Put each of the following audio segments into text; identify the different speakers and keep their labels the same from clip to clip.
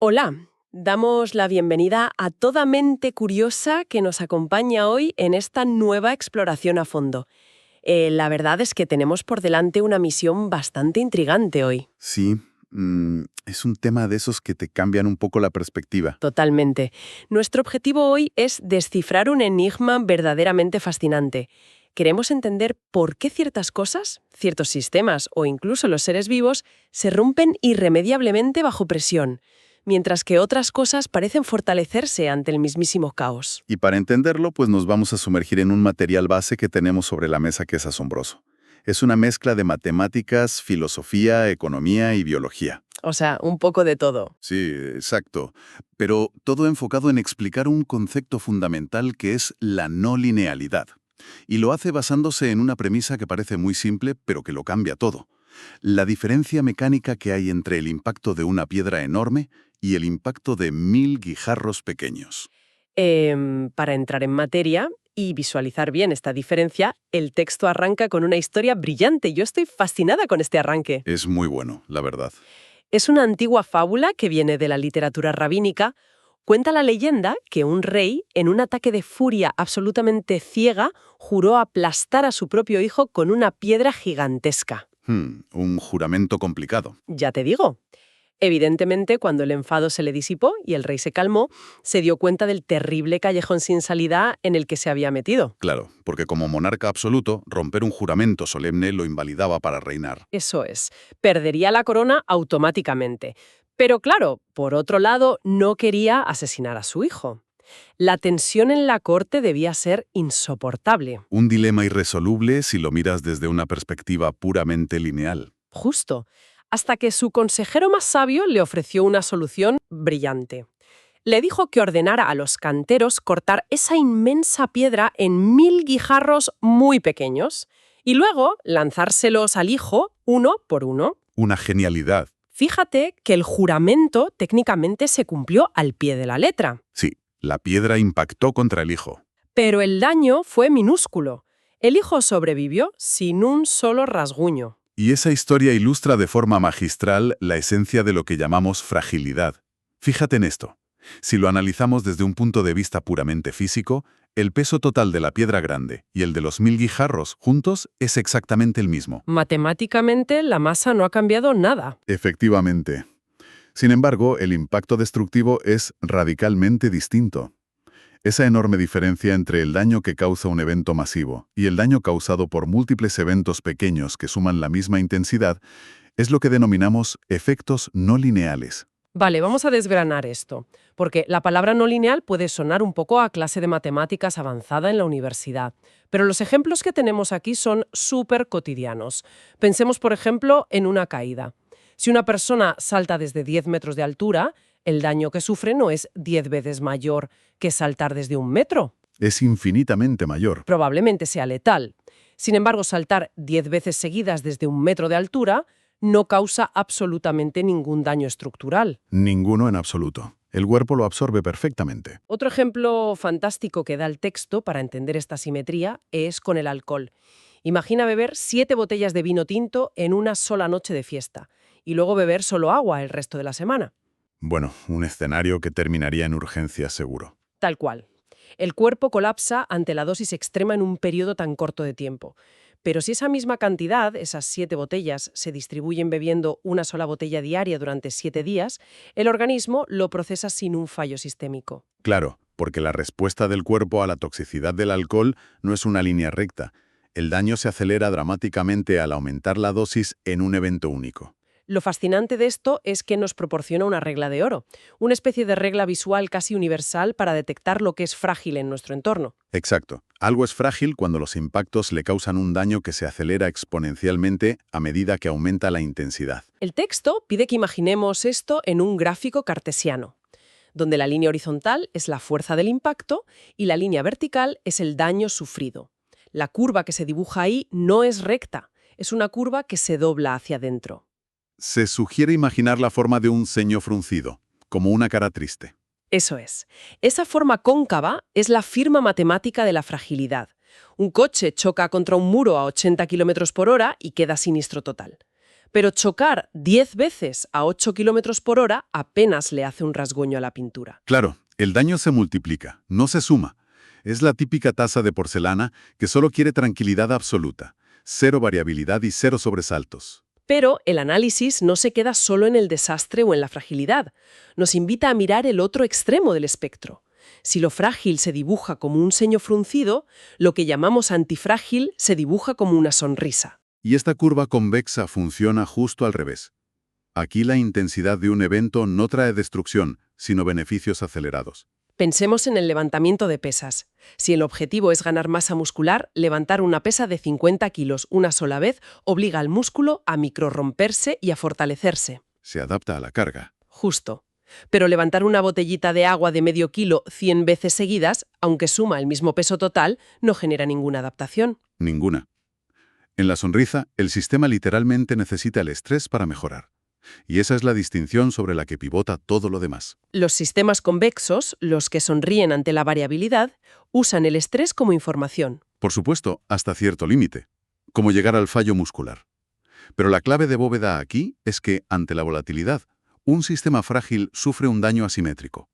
Speaker 1: Hola, damos la bienvenida a toda mente curiosa que nos acompaña hoy en esta nueva exploración a fondo. La verdad es que tenemos por delante una misión bastante intrigante hoy.
Speaker 2: Sí, es un tema de esos que te cambian un poco la perspectiva.
Speaker 1: Totalmente. Nuestro objetivo hoy es descifrar un enigma verdaderamente fascinante. Queremos entender por qué ciertas cosas, ciertos sistemas o incluso los seres vivos se rompen irremediablemente bajo presión, mientras que otras cosas parecen fortalecerse ante el mismísimo caos.
Speaker 2: Y para entenderlo, pues nos vamos a sumergir en un material base que tenemos sobre la mesa que es asombroso. Es una mezcla de matemáticas, filosofía, economía y biología.
Speaker 1: O sea, un poco de todo.
Speaker 2: Sí, exacto. Pero todo enfocado en explicar un concepto fundamental que es la no linealidad. Y lo hace basándose en una premisa que parece muy simple, pero que lo cambia todo. La diferencia mecánica que hay entre el impacto de una piedra enorme y el impacto de 1000 guijarros pequeños.
Speaker 1: Para entrar en materia y visualizar bien esta diferencia, el texto arranca con una historia brillante. Yo estoy fascinada con este arranque.
Speaker 2: Es muy bueno, la verdad.
Speaker 1: Es una antigua fábula que viene de la literatura rabínica. Cuenta la leyenda que un rey, en un ataque de furia absolutamente ciega, juró aplastar a su propio hijo con una piedra gigantesca.
Speaker 2: Un juramento complicado.
Speaker 1: Ya te digo. Evidentemente, cuando el enfado se le disipó y el rey se calmó, se dio cuenta del terrible callejón sin salida en el que se había metido.
Speaker 2: Claro, porque como monarca absoluto, romper un juramento solemne lo invalidaba para reinar.
Speaker 1: Eso es, perdería la corona automáticamente. Pero claro, por otro lado, no quería asesinar a su hijo. La tensión en la corte debía ser insoportable.
Speaker 2: Un dilema irresoluble si lo miras desde una perspectiva puramente lineal.
Speaker 1: Justo, hasta que su consejero más sabio le ofreció una solución brillante. Le dijo que ordenara a los canteros cortar esa inmensa piedra en 1000 guijarros muy pequeños y luego lanzárselos al hijo uno por uno.
Speaker 2: Una genialidad.
Speaker 1: Fíjate que el juramento técnicamente se cumplió al pie de la letra,
Speaker 2: Sí, la piedra impactó contra el hijo.
Speaker 1: pero el daño fue minúsculo. El hijo sobrevivió sin un solo rasguño.
Speaker 2: Y esa historia ilustra de forma magistral la esencia de lo que llamamos fragilidad. Fíjate en esto. Si lo analizamos desde un punto de vista puramente físico, el peso total de la piedra grande y el de los 1000 guijarros juntos es exactamente el mismo.
Speaker 1: Matemáticamente, la masa no ha cambiado nada.
Speaker 2: Efectivamente. Sin embargo, el impacto destructivo es radicalmente distinto. Esa enorme diferencia entre el daño que causa un evento masivo y el daño causado por múltiples eventos pequeños que suman la misma intensidad es lo que denominamos efectos no lineales.
Speaker 1: Vale, vamos a desgranar esto, porque la palabra no lineal puede sonar un poco a clase de matemáticas avanzada en la universidad, pero los ejemplos que tenemos aquí son súper cotidianos. Pensemos, por ejemplo, en una caída. Si una persona salta desde 10 metros de altura, el daño que sufre no es 10 veces mayor que saltar desde 1 metro.
Speaker 2: Es infinitamente mayor.
Speaker 1: Probablemente sea letal. Sin embargo, saltar 10 veces seguidas desde 1 metro de altura no causa absolutamente ningún daño estructural.
Speaker 2: Ninguno en absoluto. El cuerpo lo absorbe perfectamente.
Speaker 1: Otro ejemplo fantástico que da el texto para entender esta simetría es con el alcohol. Imagina beber 7 botellas de vino tinto en una sola noche de fiesta y luego beber solo agua el resto de la semana.
Speaker 2: Bueno, un escenario que terminaría en urgencias seguro.
Speaker 1: Tal cual. El cuerpo colapsa ante la dosis extrema en un periodo tan corto de tiempo. Pero si esa misma cantidad, esas 7 botellas, se distribuyen bebiendo una sola botella diaria durante 7 días, el organismo lo procesa sin un fallo sistémico.
Speaker 2: Claro, porque la respuesta del cuerpo a la toxicidad del alcohol no es una línea recta. El daño se acelera dramáticamente al aumentar la dosis en un evento único.
Speaker 1: Lo fascinante de esto es que nos proporciona una regla de oro, una especie de regla visual casi universal para detectar lo que es frágil en nuestro entorno.
Speaker 2: Exacto. Algo es frágil cuando los impactos le causan un daño que se acelera exponencialmente a medida que aumenta la intensidad.
Speaker 1: El texto pide que imaginemos esto en un gráfico cartesiano, donde la línea horizontal es la fuerza del impacto y la línea vertical es el daño sufrido. La curva que se dibuja ahí no es recta, es una curva que se dobla hacia adentro.
Speaker 2: Se sugiere imaginar la forma de un ceño fruncido, como una cara triste.
Speaker 1: Eso es. Esa forma cóncava es la firma matemática de la fragilidad. Un coche choca contra un muro a 80 km/h y queda sinistro total. Pero chocar 10 veces a 8 kilómetros por hora apenas le hace un rasguño a la pintura.
Speaker 2: Claro, el daño se multiplica, no se suma. Es la típica taza de porcelana que solo quiere tranquilidad absoluta, cero variabilidad y cero sobresaltos.
Speaker 1: Pero el análisis no se queda solo en el desastre o en la fragilidad. Nos invita a mirar el otro extremo del espectro. Si lo frágil se dibuja como un ceño fruncido, lo que llamamos antifrágil se dibuja como una sonrisa.
Speaker 2: Y esta curva convexa funciona justo al revés. Aquí la intensidad de un evento no trae destrucción, sino beneficios acelerados.
Speaker 1: Pensemos en el levantamiento de pesas. Si el objetivo es ganar masa muscular, levantar una pesa de 50 kilos una sola vez obliga al músculo a microrromperse y a fortalecerse.
Speaker 2: Se adapta a la carga.
Speaker 1: Justo. Pero levantar una botellita de agua de medio kilo 100 veces seguidas, aunque suma el mismo peso total, no genera ninguna adaptación.
Speaker 2: Ninguna. En la sonrisa, el sistema literalmente necesita el estrés para mejorar. Y esa es la distinción sobre la que pivota todo lo demás.
Speaker 1: Los sistemas convexos, los que sonríen ante la variabilidad, usan el estrés como información.
Speaker 2: Por supuesto, hasta cierto límite, como llegar al fallo muscular. Pero la clave de bóveda aquí es que, ante la volatilidad, un sistema frágil sufre un daño asimétrico,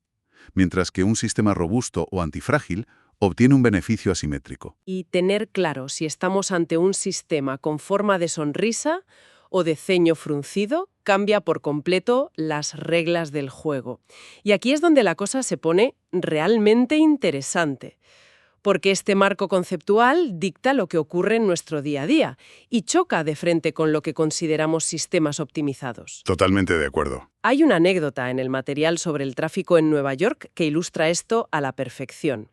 Speaker 2: mientras que un sistema robusto o antifrágil obtiene un beneficio asimétrico.
Speaker 1: Y tener claro si estamos ante un sistema con forma de sonrisa o de ceño fruncido cambia por completo las reglas del juego. Y aquí es donde la cosa se pone realmente interesante, porque este marco conceptual dicta lo que ocurre en nuestro día a día y choca de frente con lo que consideramos sistemas optimizados.
Speaker 2: Totalmente de acuerdo.
Speaker 1: Hay una anécdota en el material sobre el tráfico en Nueva York que ilustra esto a la perfección.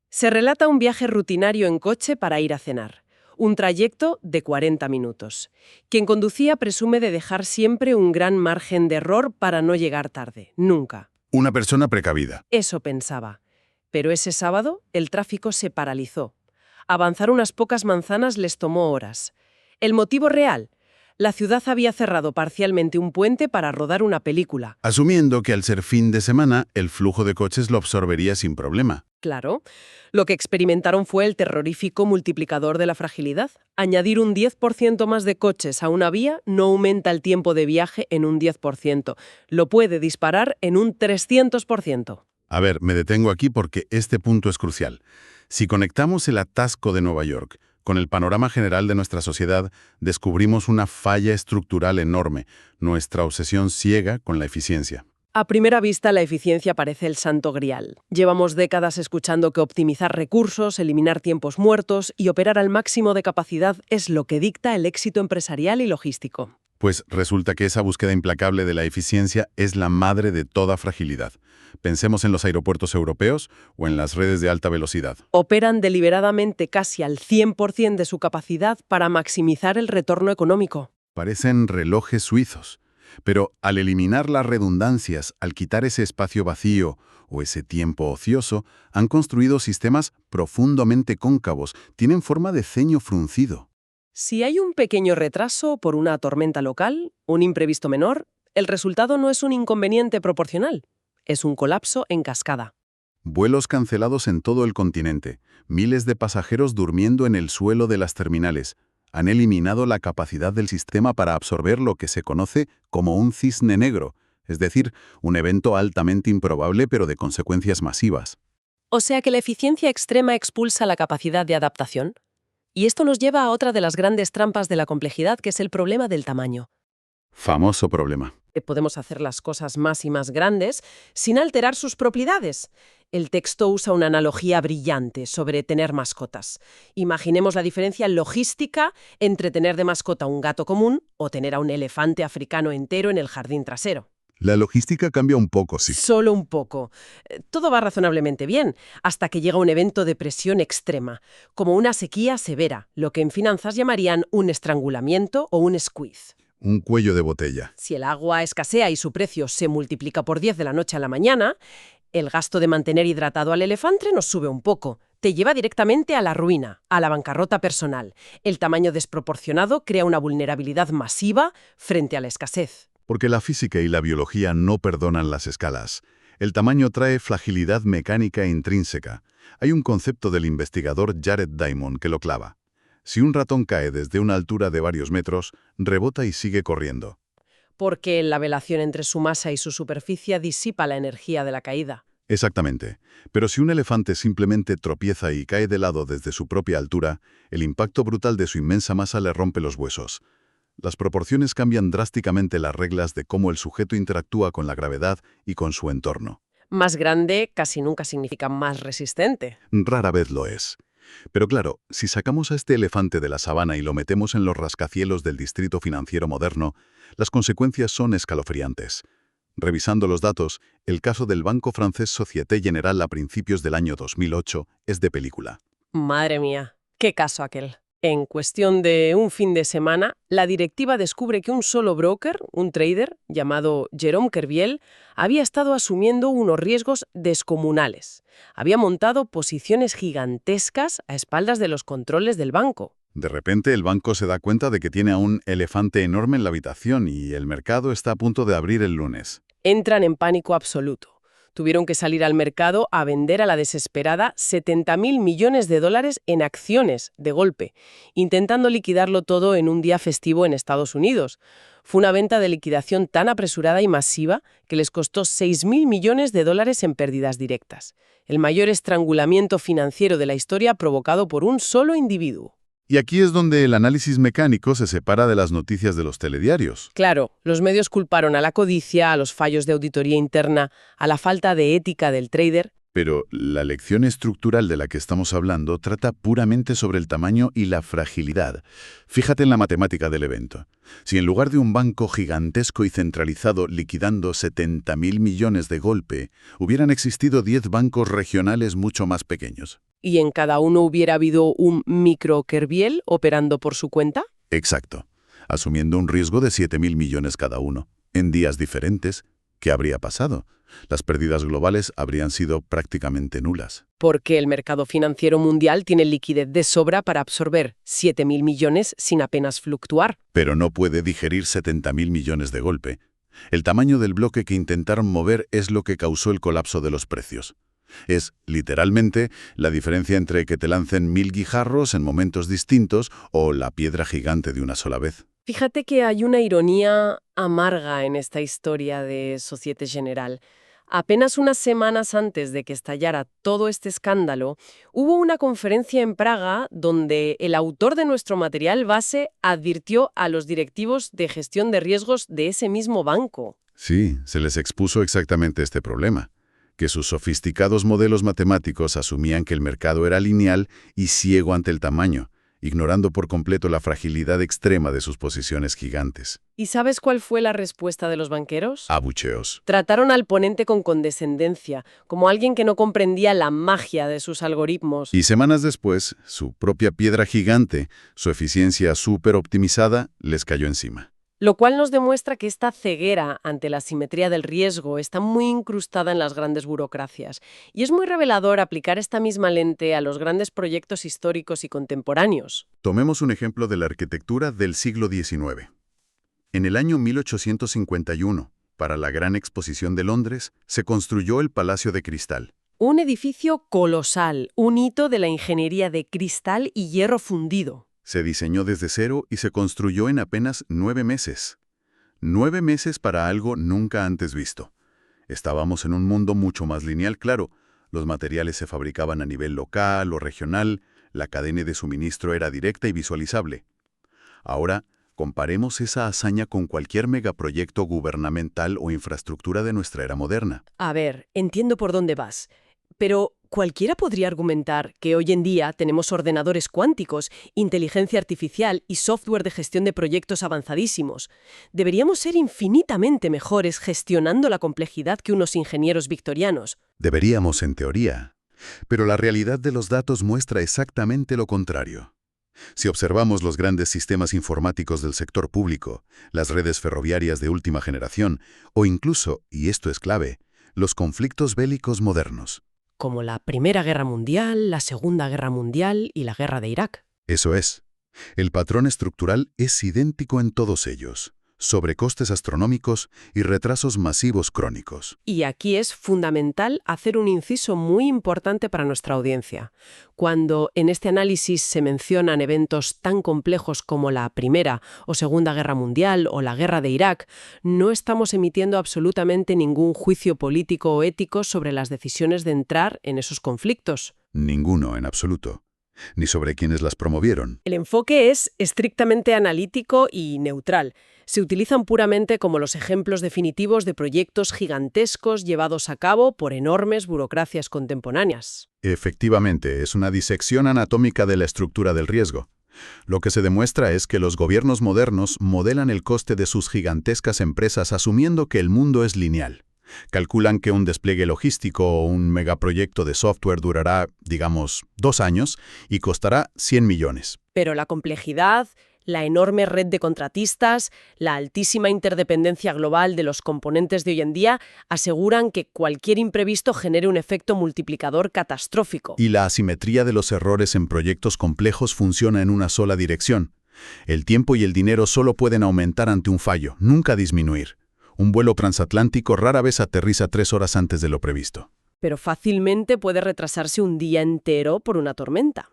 Speaker 1: Se relata un viaje rutinario en coche para ir a cenar. Un trayecto de 40 minutos. Quien conducía presume de dejar siempre un gran margen de error para no llegar tarde. Nunca.
Speaker 2: Una persona precavida.
Speaker 1: Eso pensaba. Pero ese sábado el tráfico se paralizó. Avanzar unas pocas manzanas les tomó horas. ¿El motivo real? La ciudad había cerrado parcialmente un puente para rodar una película.
Speaker 2: Asumiendo que al ser fin de semana, el flujo de coches lo absorbería sin problema.
Speaker 1: Claro. Lo que experimentaron fue el terrorífico multiplicador de la fragilidad. Añadir un 10% más de coches a una vía no aumenta el tiempo de viaje en un 10%. Lo puede disparar en un 300%.
Speaker 2: A ver, me detengo aquí porque este punto es crucial. Si conectamos el atasco de Nueva York con el panorama general de nuestra sociedad, descubrimos una falla estructural enorme, nuestra obsesión ciega con la eficiencia.
Speaker 1: A primera vista, la eficiencia parece el santo grial. Llevamos décadas escuchando que optimizar recursos, eliminar tiempos muertos y operar al máximo de capacidad es lo que dicta el éxito empresarial y logístico.
Speaker 2: Pues resulta que esa búsqueda implacable de la eficiencia es la madre de toda fragilidad. Pensemos en los aeropuertos europeos o en las redes de alta velocidad.
Speaker 1: Operan deliberadamente casi al 100% de su capacidad para maximizar el retorno económico.
Speaker 2: Parecen relojes suizos. Pero al eliminar las redundancias, al quitar ese espacio vacío o ese tiempo ocioso, han construido sistemas profundamente cóncavos, tienen forma de ceño fruncido.
Speaker 1: Si hay un pequeño retraso por una tormenta local, un imprevisto menor, el resultado no es un inconveniente proporcional, es un colapso en cascada.
Speaker 2: Vuelos cancelados en todo el continente, miles de pasajeros durmiendo en el suelo de las terminales. Han eliminado la capacidad del sistema para absorber lo que se conoce como un cisne negro, es decir, un evento altamente improbable pero de consecuencias masivas.
Speaker 1: O sea que la eficiencia extrema expulsa la capacidad de adaptación. Y esto nos lleva a otra de las grandes trampas de la complejidad, que es el problema del tamaño.
Speaker 2: Famoso problema.
Speaker 1: Podemos hacer las cosas más y más grandes sin alterar sus propiedades. El texto usa una analogía brillante sobre tener mascotas. Imaginemos la diferencia logística entre tener de mascota un gato común o tener a un elefante africano entero en el jardín trasero.
Speaker 2: La logística cambia un poco, sí.
Speaker 1: Solo un poco. Todo va razonablemente bien, hasta que llega un evento de presión extrema, como una sequía severa, lo que en finanzas llamarían un estrangulamiento o un squeeze.
Speaker 2: Un cuello de botella.
Speaker 1: Si el agua escasea y su precio se multiplica por 10 de la noche a la mañana, el gasto de mantener hidratado al elefante nos sube un poco. Te lleva directamente a la ruina, a la bancarrota personal. El tamaño desproporcionado crea una vulnerabilidad masiva frente a la escasez.
Speaker 2: Porque la física y la biología no perdonan las escalas. El tamaño trae fragilidad mecánica intrínseca. Hay un concepto del investigador Jared Diamond que lo clava. Si un ratón cae desde una altura de varios metros, rebota y sigue corriendo.
Speaker 1: Porque la velación entre su masa y su superficie disipa la energía de la caída.
Speaker 2: Exactamente. Pero si un elefante simplemente tropieza y cae de lado desde su propia altura, el impacto brutal de su inmensa masa le rompe los huesos. Las proporciones cambian drásticamente las reglas de cómo el sujeto interactúa con la gravedad y con su entorno.
Speaker 1: Más grande casi nunca significa más resistente.
Speaker 2: Rara vez lo es. Pero claro, si sacamos a este elefante de la sabana y lo metemos en los rascacielos del distrito financiero moderno, las consecuencias son escalofriantes. Revisando los datos, el caso del banco francés Société Générale a principios del año 2008 es de película.
Speaker 1: Madre mía, qué caso aquel. En cuestión de un fin de semana, la directiva descubre que un solo broker, un trader, llamado Jérôme Kerviel, había estado asumiendo unos riesgos descomunales. Había montado posiciones gigantescas a espaldas de los controles del banco.
Speaker 2: De repente el banco se da cuenta de que tiene a un elefante enorme en la habitación y el mercado está a punto de abrir el lunes.
Speaker 1: Entran en pánico absoluto. Tuvieron que salir al mercado a vender a la desesperada 70.000 millones de dólares en acciones, de golpe, intentando liquidarlo todo en un día festivo en Estados Unidos. Fue una venta de liquidación tan apresurada y masiva que les costó 6.000 millones de dólares en pérdidas directas. El mayor estrangulamiento financiero de la historia provocado por un solo individuo.
Speaker 2: Y aquí es donde el análisis mecánico se separa de las noticias de los telediarios.
Speaker 1: Claro, los medios culparon a la codicia, a los fallos de auditoría interna, a la falta de ética del trader.
Speaker 2: Pero la lección estructural de la que estamos hablando trata puramente sobre el tamaño y la fragilidad. Fíjate en la matemática del evento. Si en lugar de un banco gigantesco y centralizado liquidando 70.000 millones de golpe, hubieran existido 10 bancos regionales mucho más pequeños.
Speaker 1: ¿Y en cada uno hubiera habido un micro Kerviel operando por su cuenta?
Speaker 2: Exacto. Asumiendo un riesgo de 7.000 millones cada uno. En días diferentes, ¿qué habría pasado? Las pérdidas globales habrían sido prácticamente nulas.
Speaker 1: Porque el mercado financiero mundial tiene liquidez de sobra para absorber 7.000 millones sin apenas fluctuar.
Speaker 2: Pero no puede digerir 70.000 millones de golpe. El tamaño del bloque que intentaron mover es lo que causó el colapso de los precios. Es, literalmente, la diferencia entre que te lancen 1.000 guijarros en momentos distintos o la piedra gigante de una sola vez.
Speaker 1: Fíjate que hay una ironía amarga en esta historia de Société Générale. Apenas unas semanas antes de que estallara todo este escándalo, hubo una conferencia en Praga donde el autor de nuestro material base advirtió a los directivos de gestión de riesgos de ese mismo banco.
Speaker 2: Sí, se les expuso exactamente este problema, que sus sofisticados modelos matemáticos asumían que el mercado era lineal y ciego ante el tamaño, ignorando por completo la fragilidad extrema de sus posiciones gigantes.
Speaker 1: ¿Y sabes cuál fue la respuesta de los banqueros?
Speaker 2: Abucheos.
Speaker 1: Trataron al ponente con condescendencia, como alguien que no comprendía la magia de sus algoritmos.
Speaker 2: Y semanas después, su propia piedra gigante, su eficiencia súper optimizada, les cayó encima.
Speaker 1: Lo cual nos demuestra que esta ceguera ante la simetría del riesgo está muy incrustada en las grandes burocracias. Y es muy revelador aplicar esta misma lente a los grandes proyectos históricos y contemporáneos.
Speaker 2: Tomemos un ejemplo de la arquitectura del siglo XIX. En el año 1851, para la Gran Exposición de Londres, se construyó el Palacio de Cristal.
Speaker 1: Un edificio colosal, un hito de la ingeniería de cristal y hierro fundido.
Speaker 2: Se diseñó desde cero y se construyó en apenas 9 meses. 9 meses para algo nunca antes visto. Estábamos en un mundo mucho más lineal, claro. Los materiales se fabricaban a nivel local o regional, la cadena de suministro era directa y visualizable. Ahora, comparemos esa hazaña con cualquier megaproyecto gubernamental o infraestructura de nuestra era moderna.
Speaker 1: A ver, entiendo por dónde vas, pero cualquiera podría argumentar que hoy en día tenemos ordenadores cuánticos, inteligencia artificial y software de gestión de proyectos avanzadísimos. Deberíamos ser infinitamente mejores gestionando la complejidad que unos ingenieros victorianos.
Speaker 2: Deberíamos, en teoría. Pero la realidad de los datos muestra exactamente lo contrario. Si observamos los grandes sistemas informáticos del sector público, las redes ferroviarias de última generación, o incluso, y esto es clave, los conflictos bélicos modernos.
Speaker 1: Como la Primera Guerra Mundial, la Segunda Guerra Mundial y la Guerra de Irak.
Speaker 2: Eso es. El patrón estructural es idéntico en todos ellos. sobrecostes astronómicos y retrasos masivos crónicos.
Speaker 1: Y aquí es fundamental hacer un inciso muy importante para nuestra audiencia. Cuando en este análisis se mencionan eventos tan complejos como la Primera o Segunda Guerra Mundial o la Guerra de Irak, no estamos emitiendo absolutamente ningún juicio político o ético sobre las decisiones de entrar en esos conflictos.
Speaker 2: Ninguno en absoluto. Ni sobre quienes las promovieron.
Speaker 1: El enfoque es estrictamente analítico y neutral. Se utilizan puramente como los ejemplos definitivos de proyectos gigantescos llevados a cabo por enormes burocracias contemporáneas.
Speaker 2: Efectivamente, es una disección anatómica de la estructura del riesgo. Lo que se demuestra es que los gobiernos modernos modelan el coste de sus gigantescas empresas asumiendo que el mundo es lineal. Calculan que un despliegue logístico o un megaproyecto de software durará, digamos, 2 años y costará 100 millones.
Speaker 1: Pero la complejidad, la enorme red de contratistas, la altísima interdependencia global de los componentes de hoy en día aseguran que cualquier imprevisto genere un efecto multiplicador catastrófico.
Speaker 2: Y la asimetría de los errores en proyectos complejos funciona en una sola dirección. El tiempo y el dinero solo pueden aumentar ante un fallo, nunca disminuir. Un vuelo transatlántico rara vez aterriza 3 horas antes de lo previsto.
Speaker 1: Pero fácilmente puede retrasarse un día entero por una tormenta.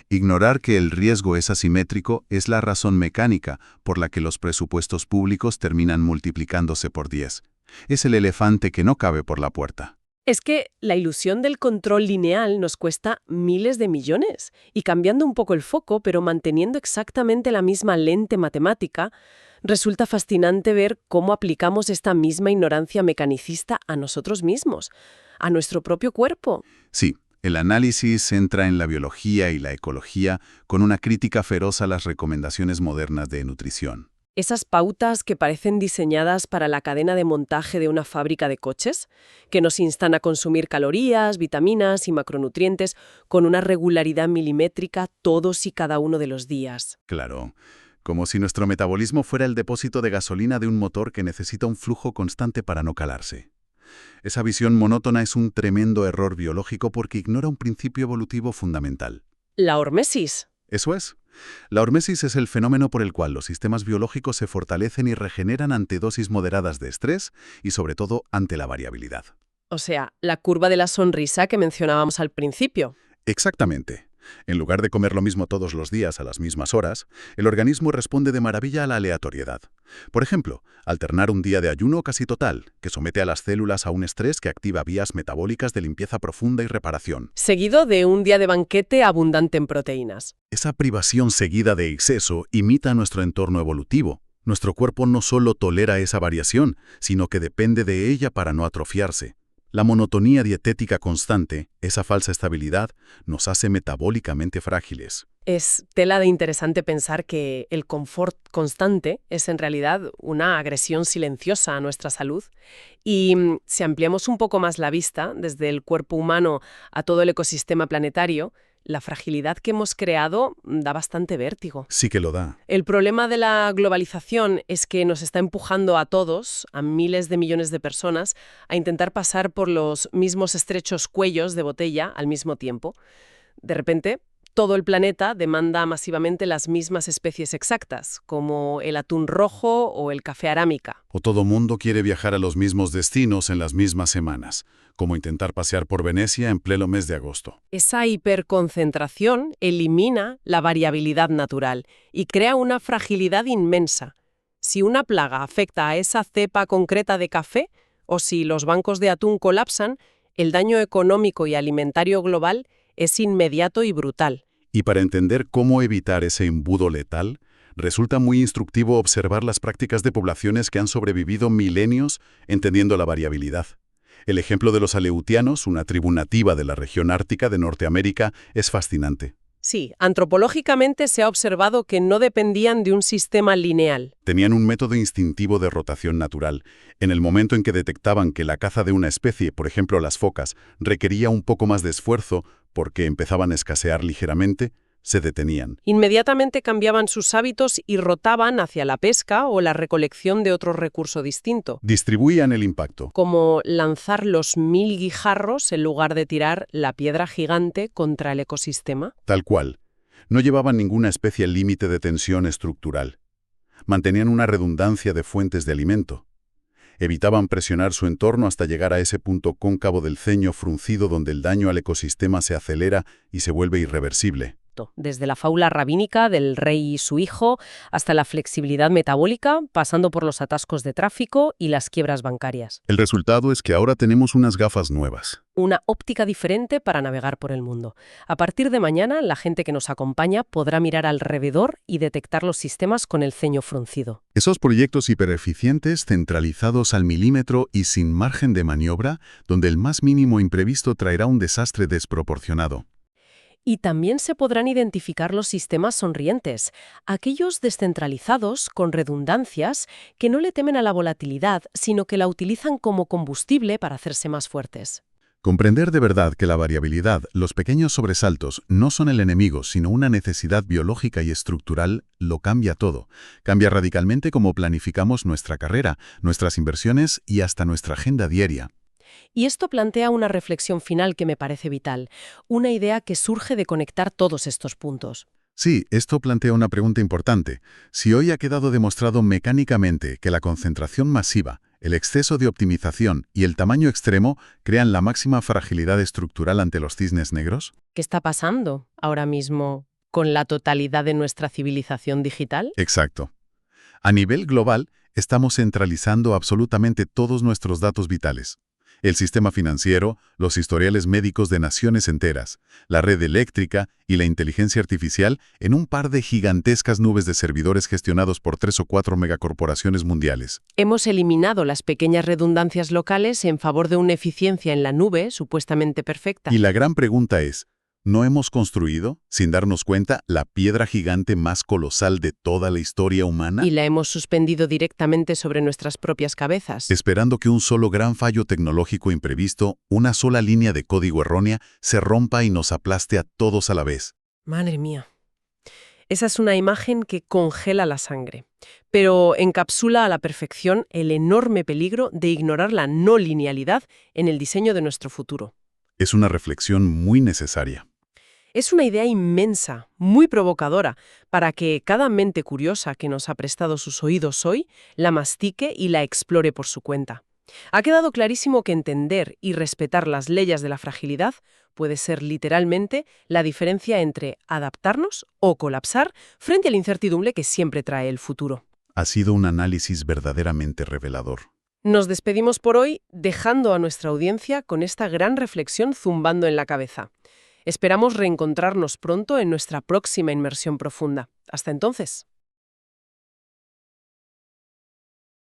Speaker 2: Ignorar que el riesgo es asimétrico es la razón mecánica por la que los presupuestos públicos terminan multiplicándose por 10. Es el elefante que no cabe por la puerta.
Speaker 1: Es que la ilusión del control lineal nos cuesta miles de millones. Y cambiando un poco el foco, pero manteniendo exactamente la misma lente matemática, resulta fascinante ver cómo aplicamos esta misma ignorancia mecanicista a nosotros mismos, a nuestro propio cuerpo.
Speaker 2: Sí, el análisis entra en la biología y la ecología con una crítica feroz a las recomendaciones modernas de nutrición.
Speaker 1: Esas pautas que parecen diseñadas para la cadena de montaje de una fábrica de coches, que nos instan a consumir calorías, vitaminas y macronutrientes con una regularidad milimétrica todos y cada uno de los días.
Speaker 2: Claro, como si nuestro metabolismo fuera el depósito de gasolina de un motor que necesita un flujo constante para no calarse. Esa visión monótona es un tremendo error biológico porque ignora un principio evolutivo fundamental.
Speaker 1: La hormesis.
Speaker 2: Eso es. La hormesis es el fenómeno por el cual los sistemas biológicos se fortalecen y regeneran ante dosis moderadas de estrés y, sobre todo, ante la variabilidad.
Speaker 1: O sea, la curva de la sonrisa que mencionábamos al principio.
Speaker 2: Exactamente. En lugar de comer lo mismo todos los días a las mismas horas, el organismo responde de maravilla a la aleatoriedad. Por ejemplo, alternar un día de ayuno casi total, que somete a las células a un estrés que activa vías metabólicas de limpieza profunda y reparación.
Speaker 1: Seguido de un día de banquete abundante en proteínas.
Speaker 2: Esa privación seguida de exceso imita nuestro entorno evolutivo. Nuestro cuerpo no solo tolera esa variación, sino que depende de ella para no atrofiarse. La monotonía dietética constante, esa falsa estabilidad, nos hace metabólicamente frágiles.
Speaker 1: Es tela de interesante pensar que el confort constante es en realidad una agresión silenciosa a nuestra salud. Y si ampliamos un poco más la vista, desde el cuerpo humano a todo el ecosistema planetario, la fragilidad que hemos creado da bastante vértigo.
Speaker 2: Sí que lo da.
Speaker 1: El problema de la globalización es que nos está empujando a todos, a miles de millones de personas, a intentar pasar por los mismos estrechos cuellos de botella al mismo tiempo. De repente, todo el planeta demanda masivamente las mismas especies exactas, como el atún rojo o el café arábica.
Speaker 2: O todo mundo quiere viajar a los mismos destinos en las mismas semanas, como intentar pasear por Venecia en pleno mes de agosto.
Speaker 1: Esa hiperconcentración elimina la variabilidad natural y crea una fragilidad inmensa. Si una plaga afecta a esa cepa concreta de café, o si los bancos de atún colapsan, el daño económico y alimentario global es inmediato y brutal.
Speaker 2: Y para entender cómo evitar ese embudo letal, resulta muy instructivo observar las prácticas de poblaciones que han sobrevivido milenios entendiendo la variabilidad. El ejemplo de los aleutianos, una tribu nativa de la región ártica de Norteamérica, es fascinante.
Speaker 1: Sí, antropológicamente se ha observado que no dependían de un sistema lineal.
Speaker 2: Tenían un método instintivo de rotación natural. En el momento en que detectaban que la caza de una especie, por ejemplo las focas, requería un poco más de esfuerzo porque empezaban a escasear ligeramente, se detenían.
Speaker 1: Inmediatamente cambiaban sus hábitos y rotaban hacia la pesca o la recolección de otro recurso distinto.
Speaker 2: Distribuían el impacto.
Speaker 1: Como lanzar los 1000 guijarros en lugar de tirar la piedra gigante contra el ecosistema.
Speaker 2: Tal cual. No llevaban ninguna especie límite de tensión estructural. Mantenían una redundancia de fuentes de alimento. Evitaban presionar su entorno hasta llegar a ese punto cóncavo del ceño fruncido donde el daño al ecosistema se acelera y se vuelve irreversible.
Speaker 1: Desde la fábula rabínica del rey y su hijo hasta la flexibilidad metabólica, pasando por los atascos de tráfico y las quiebras bancarias.
Speaker 2: El resultado es que ahora tenemos unas gafas nuevas.
Speaker 1: Una óptica diferente para navegar por el mundo. A partir de mañana, la gente que nos acompaña podrá mirar alrededor y detectar los sistemas con el ceño fruncido.
Speaker 2: Esos proyectos hipereficientes, centralizados al milímetro y sin margen de maniobra, donde el más mínimo imprevisto traerá un desastre desproporcionado.
Speaker 1: Y también se podrán identificar los sistemas sonrientes, aquellos descentralizados, con redundancias, que no le temen a la volatilidad, sino que la utilizan como combustible para hacerse más fuertes.
Speaker 2: Comprender de verdad que la variabilidad, los pequeños sobresaltos, no son el enemigo, sino una necesidad biológica y estructural, lo cambia todo. Cambia radicalmente cómo planificamos nuestra carrera, nuestras inversiones y hasta nuestra agenda diaria.
Speaker 1: Y esto plantea una reflexión final que me parece vital, una idea que surge de conectar todos estos puntos.
Speaker 2: Sí, esto plantea una pregunta importante. Si hoy ha quedado demostrado mecánicamente que la concentración masiva, el exceso de optimización y el tamaño extremo crean la máxima fragilidad estructural ante los cisnes negros,
Speaker 1: ¿Qué está pasando ahora mismo con la totalidad de nuestra civilización digital?
Speaker 2: exacto. A nivel global, estamos centralizando absolutamente todos nuestros datos vitales. El sistema financiero, los historiales médicos de naciones enteras, la red eléctrica y la inteligencia artificial en un par de gigantescas nubes de servidores gestionados por 3 o 4 megacorporaciones mundiales.
Speaker 1: Hemos eliminado las pequeñas redundancias locales en favor de una eficiencia en la nube supuestamente perfecta.
Speaker 2: Y la gran pregunta es, ¿no hemos construido, sin darnos cuenta, la piedra gigante más colosal de toda la historia humana?
Speaker 1: Y la hemos suspendido directamente sobre nuestras propias cabezas.
Speaker 2: Esperando que un solo gran fallo tecnológico imprevisto, una sola línea de código errónea, se rompa y nos aplaste a todos a la vez.
Speaker 1: Madre mía. Esa es una imagen que congela la sangre, pero encapsula a la perfección el enorme peligro de ignorar la no linealidad en el diseño de nuestro futuro.
Speaker 2: Es una reflexión muy necesaria.
Speaker 1: Es una idea inmensa, muy provocadora, para que cada mente curiosa que nos ha prestado sus oídos hoy la mastique y la explore por su cuenta. Ha quedado clarísimo que entender y respetar las leyes de la fragilidad puede ser literalmente la diferencia entre adaptarnos o colapsar frente a la incertidumbre que siempre trae el futuro.
Speaker 2: Ha sido un análisis verdaderamente revelador.
Speaker 1: Nos despedimos por hoy dejando a nuestra audiencia con esta gran reflexión zumbando en la cabeza. Esperamos reencontrarnos pronto en nuestra próxima inmersión profunda. Hasta entonces.